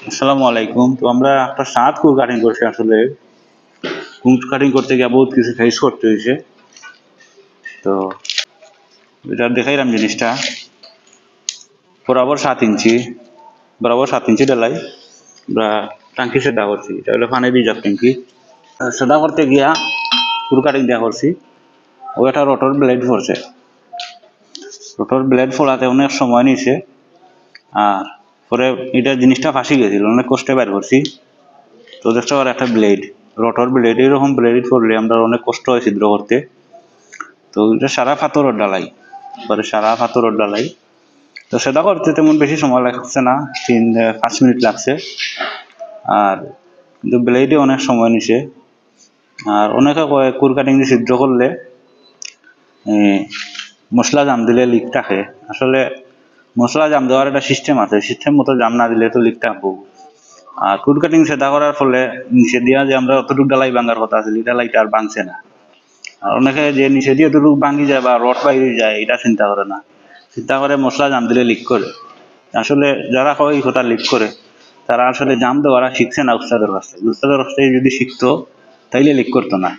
আসসালামু আলাইকুম। তো আমরা একটা সাত কুল কাটিং করছি আসলে। কুল কাটিং করতে গিয়ে বহুত কিছু ফেস করতে হয়েছে। তো এটা দেখাইলাম জিনিসটা। বরাবর 7 ইঞ্চি, বরাবর 7 ইঞ্চি ডালাই আমরা টাঙ্কি সেটা করছি। এটা হলো পানি রিজার্ভ ট্যাঙ্কি। সেটা করতে গিয়া কুল কাটিং দেওয়া করছি। ও একটা রোটর ব্লেড পড়ছে। রোটর ব্লেড ফোলাতে অনেক সময় নিছে। আর পরে এটা জিনিসটা ফাঁসি গেছিল, অনেক কষ্টে বের করছি। তো দেখতে পারো একটা ব্লেড, রোটর ব্লেড, এরকম ব্লেড করলে আমরা অনেক কষ্ট হয় ছিদ্র করতে। তো এটা সারা পাথরের ডালাই, পরে সারা পাথরের ডালাই। তো সেটা করতে তেমন বেশি সময় লাগছে না, 5 মিনিট লাগছে। আর কিন্তু ব্লেডে অনেক সময় নিছে। আর অনেকে কয় কুর কাটিং দিয়ে ছিদ্র করলে মশলা জাম দিলে লিক থাকে। আসলে মশলা জাম দেওয়ার একটা সিস্টেম আছে, সিস্টেম মতো জাম না দিলে তো লিক থাকবো। আর কুড কাটিং সেটা করার ফলে নিচে দিয়া যে আমরা অতটুকু ডালাই ভাঙার কথা আছে, ডালাইটা আর ভাঙছে না। আর অনেকে যে নিচে দিয়ে অতটুকু ভাঙি যায় বা রড বাইরে যায়, এটা চিন্তা করে না। চিন্তা করে মশলা জাম দিলে লিক করে। আসলে যারা হয় এই কথা লিক করে, তারা আসলে জাম দেওয়ারা শিখছে না উস্তাদের কাছ থেকে। উস্তাদের কাছ থেকে যদি শিখতো তাইলে লিক করতো না।